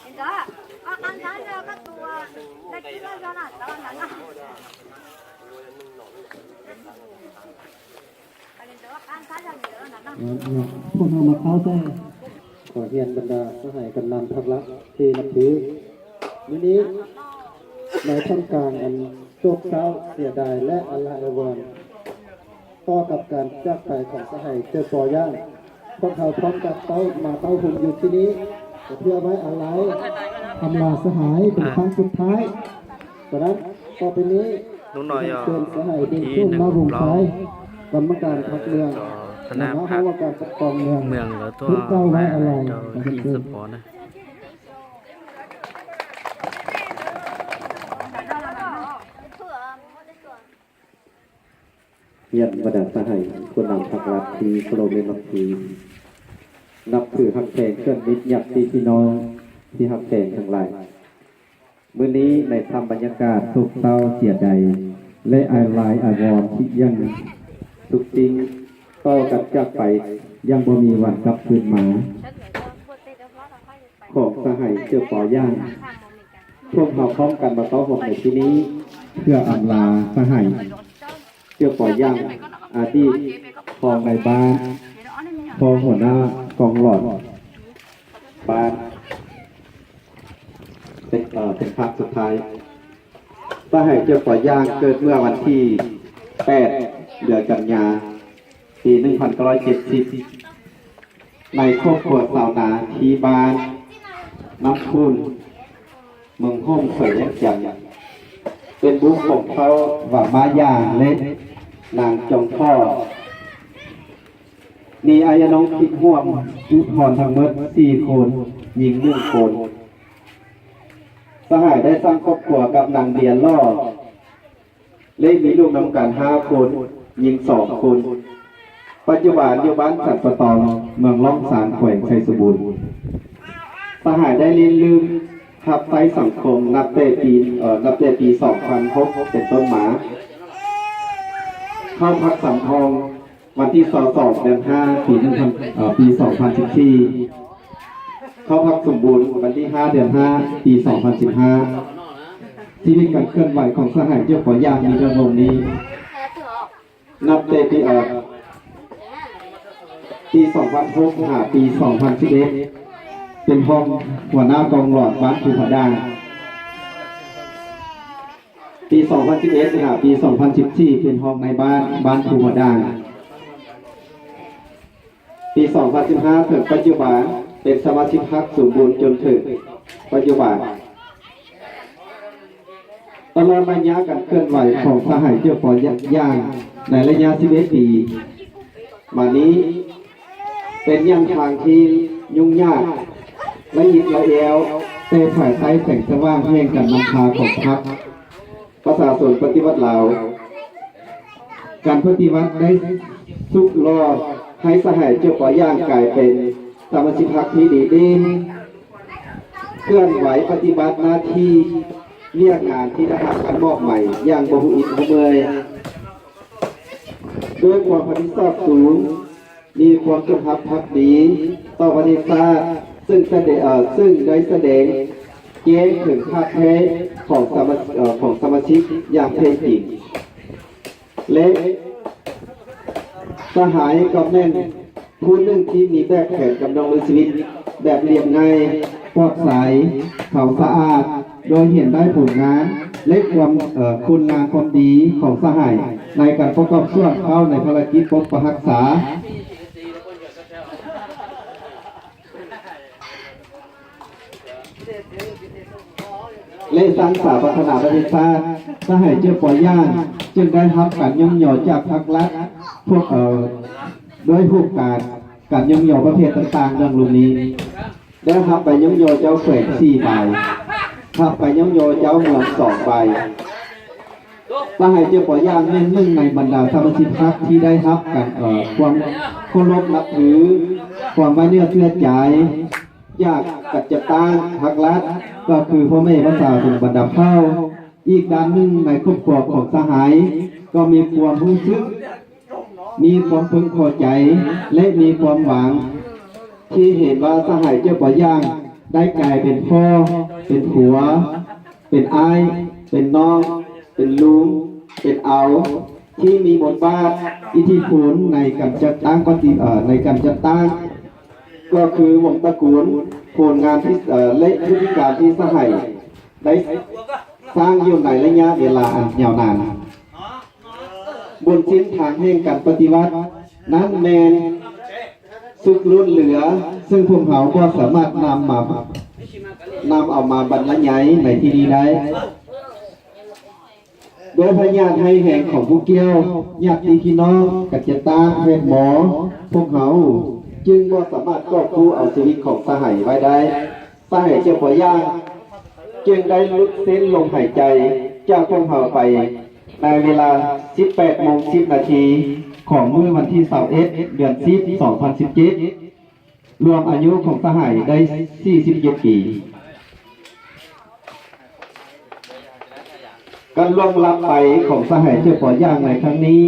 Enggak, akan saja ketua. Saya kira jangan jangan. Paling doa kan saja gitu, nah. พวกเรามาเข้าใจขอเรียนบรรดาสหายกำนันพักรักที่นับถือวันนี้ในท่ามกลางอันโศกเศร้าเสียดายและอาลัยอาวรณ์ต่อกับการจากไปของสหายเจ้าปอย่างพวกเขาพร้อมกับเต้ามาเต้าหุ่นอยู่ที่นี้เพื่อไว้อาลัยทำลาสหายเป็นครั้งสุดท้ายดังนั้นต่อไปนี้ ลุงน้อย เป็นสหายเป็น ที่ ช่วง หนึ่ง มาบุง เรา ท้ายกรรมการพักเมือง คณะ เพ พัก ราะว่าการปกครองเมือง เมืองแล้วตัว ทุกเจ้าไว้อะไร เจ้าที่สปอร์ตนะ เรียนบรรดาสหายคนนำพักรัฐที่โปรเมนับถือนับถือหักแพงเคลื่อนนิดหยักที่พี่น้องที่หักแพงทั้งหลายมื้อนี้ในทำบรรยากาศโศกเศร้าเสียใจและอาลัยอาวรณ์ที่ยังทุกจริงต่อกับจากไปยังบ่มีวันกลับคืนมาของสหายเจ้าปอย่างพวกเราพร้อมกันมาต้อนรับในที่นี้เพื่ออำลาสหายเจ้าปอย่างอาทิพองในบ้านพองหัวหน้ากองหลอดบ้านเป็นภาคสุดท้ายสหายเจ้าปอย่างเกิดเมื่อวันที่8 เดือนกันยาปี 1970 ในครอบครัวสาวนาทีบ้านน้ำพุนเมืองห้องเผยจังเป็นบุคของเขาว่ามาย่างเล็กนางจงพ่อมีอายน้องคิดห่วมยุทธรทั้งหมด4 คนหญิง1 คนสหายได้สร้างครอบครัวกับนางเดียนล่อเล็กมีลูกนำกัน5 คนหญิง2 คนปัจจุบันอยู่บ้านสัตว์ประตองเมืองล่องสารแขวงชัยสบูรณ์สหายได้เรียนรู้ทับไฟสังคมนับแต่ปี 2006 เป็นต้นมาเข้าพักสำทองวันที่22 เดือน 5 ปี 2014 เข้าพักสมบูรณ์วันที่ 5 เดือน 5 ปี 2015 ที่มีการเคลื่อนไหวของสหายเจ้าของยางมีระบบนี้นับแต่ปี 2006 หาปี 2011 เป็นห้องหัวหน้ากองหลอดบ้านภูผาด่างปี 2011 หาปี 2014 เป็นห้องในบ้านภูผาด่างปี 2015 ถึงปัจจุบันเป็นสมาชิกพรรคสมบูรณ์จนถึงปัจจุบันตลอดระยะการเคลื่อนไหวของสหายเจ้าปอย่างในระยะ 11 ปีมานี้เป็นย่างทางที่ยุ่งยากและยิบละเอวแต่ถ่ายใช้แสงสว่างแห่งการนำพาของพรรคประชาชนปฏิวัติลาวการปฏิวัติได้สุกรอดให้สหายเจ้าปอย่างกลายเป็นสมาชิกพรรคที่ดีเด่นเคลื่อนไหวปฏิบัติหน้าที่เรียกงานที่ได้รับการมอบใหม่อย่างบ่หุอิบ่เมื่อยด้วยความรับผิดชอบสูงมีความจงรักภักดีต่อประเทศชาติซึ่งได้แสดงแย้งถึงค่าแท้ของสมาชิกอย่างแท้จริงและสหายกับแม่นผู้หนึ่งที่มีแบบแผนกำลังชีวิตแบบเรียบง่ายปลอดใสเขาสะอาดโดยเห็นได้ผลงานและความคุณงามความดีของสหายในการประกอบส่วนเข้าในภารกิจปกปักรักษาและสร้างสาพัฒนาประเทศชาติสหายเจ้าปอย่างจึงได้รับการย่อมย่อจากภาครัฐพวกด้วยผู้การย่อมย่อประเภทต่างๆดังรุ่นนี้ได้รับไปย่อมย่อเจ้าแขวง4 ใบรับไปย่อมย่อเจ้าเมือง2 ใบสหายเจ้าปอย่างเป็นหนึ่งในบรรดาสมาชิกพรรคที่ได้รับการความเคารพนับถือความไว้เนื้อเชื่อใจจากกัจจตางภาครัฐก็คือพ่อแม่ประชาชนบรรดาเข้าอีกด้านหนึ่งในครอบครัวของสหายก็มีความรู้สึกมีความพึงพอใจและมีความหวังที่เห็นว่าสหายเจ้าปอย่าง ได้กลายเป็นพ่อเป็นผัวเป็นอ้ายเป็นน้องเป็นลุงเป็นเอาที่มีบทบาทอิทธิพลในการจัดตั้งในการจัดตั้งก็คือวงตระกูลผลงานที่และพฤติการที่สหายได้สร้างอยู่ในระยะเวลาอันยาวนานบนเส้นทางแห่งการปฏิวัตินั้นแมนสุดรุ่นเหลือซึ่งพวกเขาก็สามารถนำเอามาบรรยายในที่นี้ได้โดยพยานให้แห่งของผู้เกี่ยวญาติพี่น้องกัจจตาเวทหมอพวกเขาจึงก็สามารถกอบกู้เอาชีวิตของสหายไว้ได้สหายเจ้าปัวย่างจึงได้ลุกเส้นลมหายใจจากพวกเขาไปในเวลา 18:10 นาทีของมื้อวันที่21เดือน10 2017รวมอายุของสหายได้47 ปีการล่วงลับไปของสหายเจ้าปัวย่างในครั้งนี้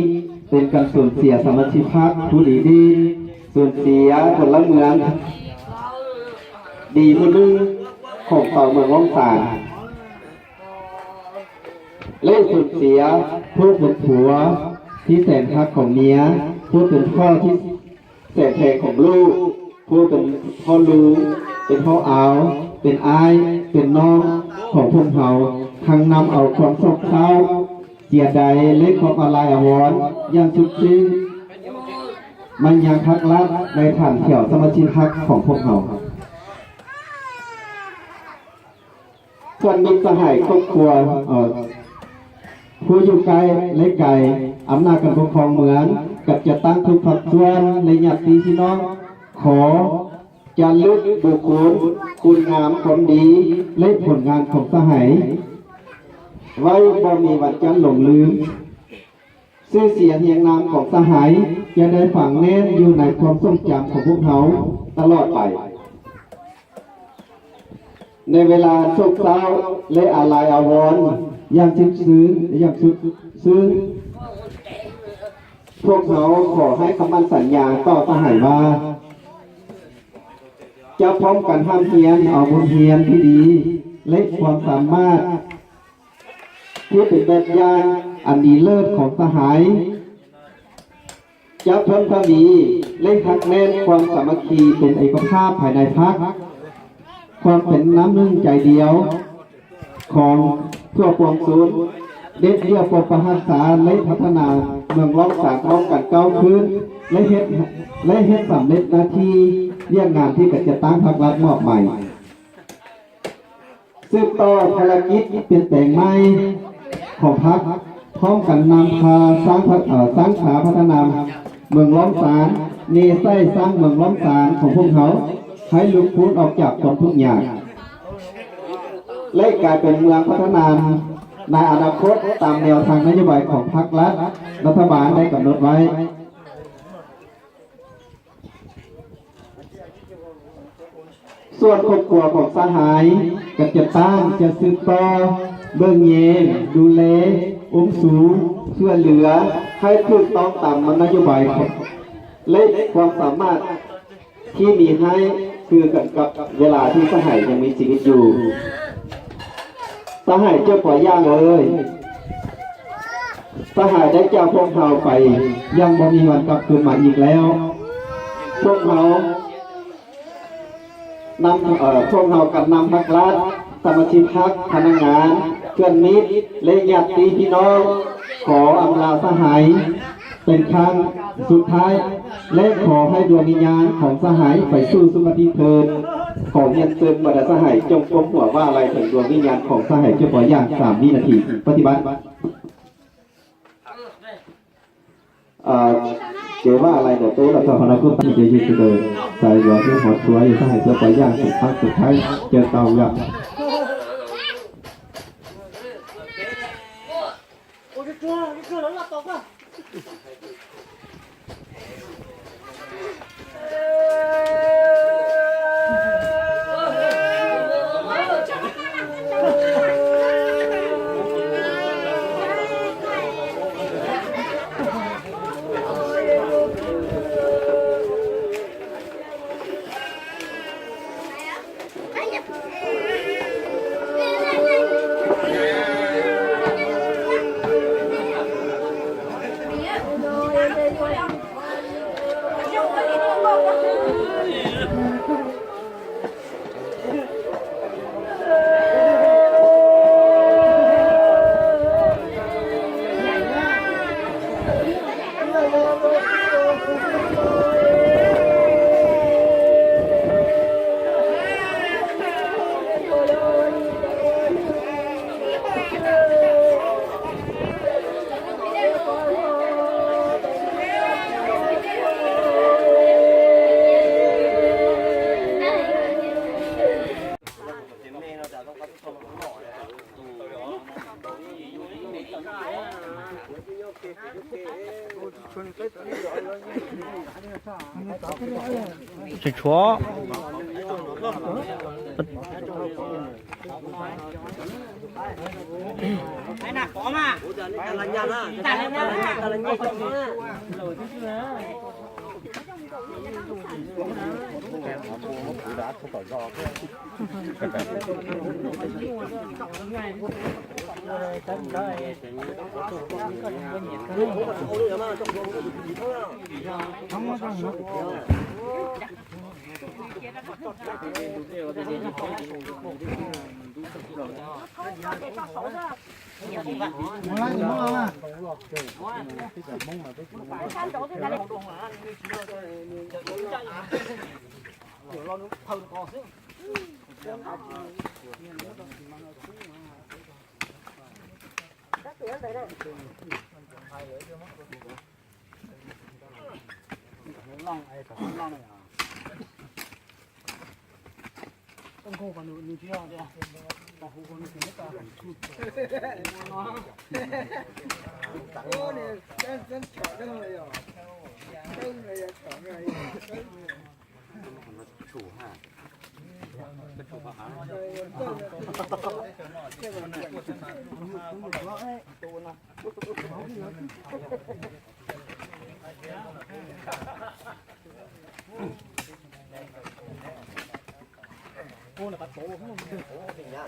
เป็นการสูญเสียสมาชิกพรรคผู้ดีสูญเสียพลเมืองดีผู้หนึ่งของต่อเมืองล้อมสารและสูญเสียผู้เป็นผัวที่แสนรักของเมียผู้เป็นพ่อที่แสนแพงของลูกผู้เป็นพ่อลูกเป็นพ่อเอาเป็นอ้ายเป็นน้องของพวกเขาทั้งนำเอาความโศกเศร้าเสียใจและความอาลัยอาวรณ์อย่างสุดซึ้งมันยังพักลับในฐานเขียวสมาชิกพรรคของพวกเขาส่วนมิตรสหายครอบครัวผู้อยู่ไกลและไกลอำนาจการปกครองเมืองกับจะตั้งทุกภาคส่วนในญาติพี่น้องขอจารึกบุคคลคุณงามความดีและผลงานของสหายไว้บ่มีวันจันหลงลืมชื่อเสียงเรียงนามของสหายจะได้ฝังแน่นอยู่ในความทรงจำของพวกเขาตลอดไปในเวลาโศกเศร้าและอาลัยอาวรณ์อย่างซึ้งพวกเขาขอให้คำมั่นสัญญาต่อสหายว่าจะพร้อมกันห้ามเพียรเอาบุญเพียรที่ดีและความสามารถที่เป็นแบบอย่างอันดีเลิศของสหายจะเพิ่มทวีเล่นทักแน่นความสามัคคีเป็นเอกภาพภายในพรรคความเป็นน้ำหนึ่งใจเดียวของทั่วปวงศูนย์เด็ดเดี่ยวปกประหัตษาและพัฒนาเมืองล้อมสารล้อมกันเก้าคืนและเฮ็ดสำเร็จหน้าที่เรื่องงานที่จะตั้งพรรครัฐมอบใหม่สืบต่อภารกิจเปลี่ยนแปลงใหม่ของพรรคพร้อมกันนำพาสร้างขาพัฒนาเมืองล้อมสารเนไส้สร้างเมืองล้อมสารของพวกเขาให้ลุกพ้นออกจากความทุกข์ยากและกลายเป็นเมืองพัฒนาในอนาคตตามแนวทางนโยบายของพรรครัฐบาลได้กำหนดไว้ส่วนครอบครัวของสหายก็จะตั้งจะสืบต่อเบิ่งแยงดูแลสูงช่วยเหลือให้ถูกต้องตามนโยบายและความสามารถที่มีให้คือกับเวลาที่สหายยังมีชีวิตอยู่สหายเจ้าปัวย่างเลยสหายได้เจ้าพวกเขาไปยังบ่มีวันกลับคืนมาอีกแล้วพวกเขากับนำพรรครัฐสมาชิกพรรคพนักงานเพื่อนมิตรและญาติพี่น้องขออำลาสหายเป็นครั้งสุดท้ายและขอให้ดวงวิญญาณของสหายไปสู่สุคติเถิดขอเรียนเชิญบรรดาสหายจงก้มหัวว่าอะไรถึงดวงวิญญาณของสหายเจ้าปัวย่าง3 วินาทีปฏิบัติเกี่ยวว่าอะไรเดี๋ยวโต๊ะเราจะพนักงานที่จะยืนเดินใส่หัวที่หดช่วยสหายเจ้าปัวย่างสุดท้ายเจอเตาอย่าง chỉ chúa Cái nào có mà. Cái là nhà đó. Cái là nhà đó.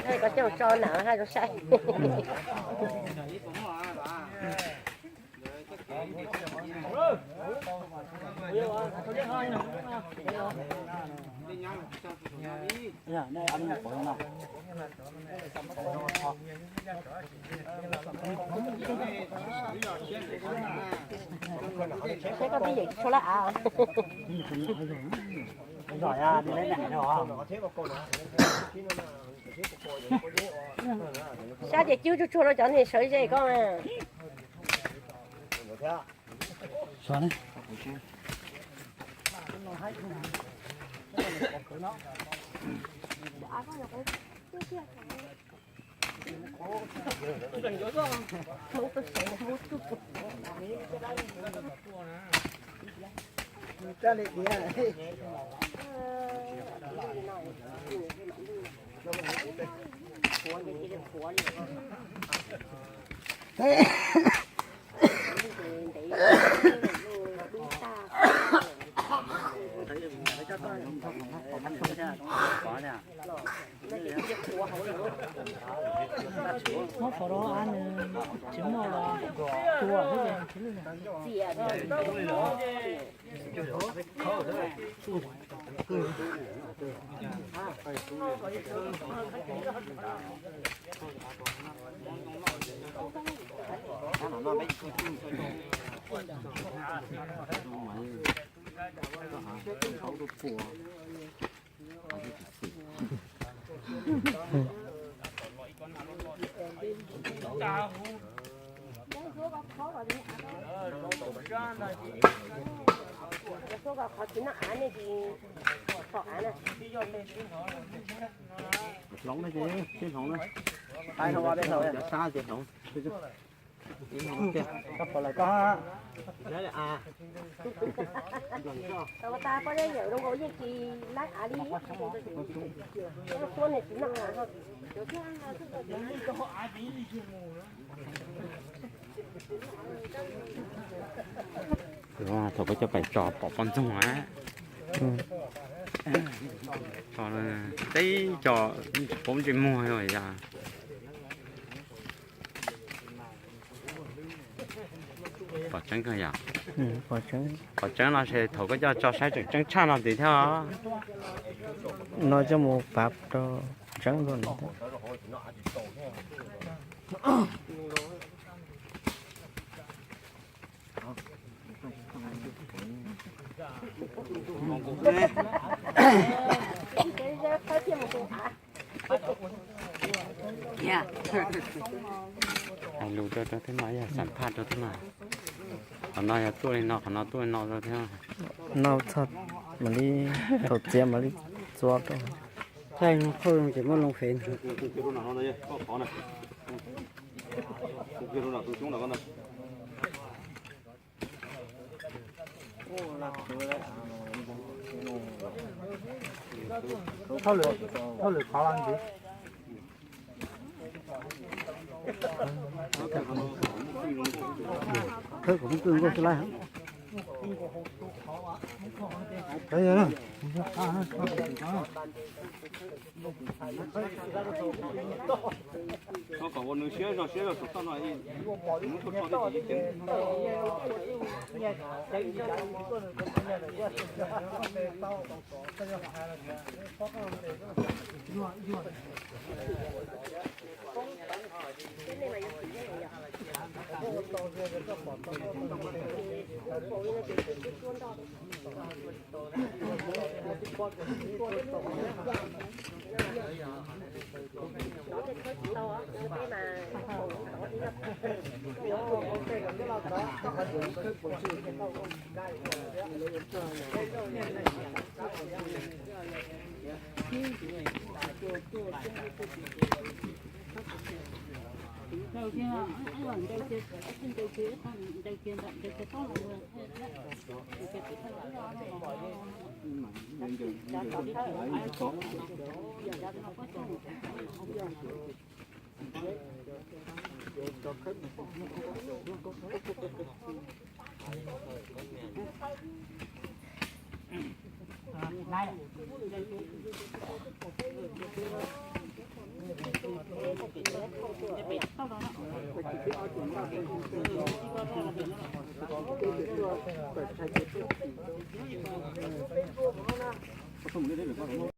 Đây có chỗ cho nở hay cho say. Sẽ có cái gì cho lạ à? Giỏi à, thì lấy nẻ rồi. Sao thì chưa cho nó chọn thì sợi dây con à? Sao đấy? Ra lịch gì à? Nó phải đó ăn trứng màu là chua thế gì? số vào khó chín nó án này thì khó án này. Lỏng đấy chứ, chứ không đấy. Tay không qua bên rồi, xa chứ không. Cấp vào lại có. Đấy à. Tao ta có đấy hiểu đâu có gì thì lát á đi. Cái con này chín nó án thôi. rồi thôi có cho phải trò bỏ con trong hóa trò là đấy trò cũng chỉ mua rồi à bỏ trứng cơ à bỏ trứng là sẽ thầu có cho sai trứng cha làm gì theo Nói cho một pháp cho trắng luôn. anh lưu cho thế nói là sản phát cho thế nào còn nói là tôi nó còn nói tôi nó rồi theo Nào thật mà đi thổ tiệm mà đi chua đó. Thay không chỉ muốn lông phèn. 套路爬上去。这个跟过去来。可以了。我搞我能写上手上那一，能说抄的一点。đầu tiên là ăn lần đầu tiên trên đầu tiên còn đầu tiên là đầu tiên to rồi không để đấy được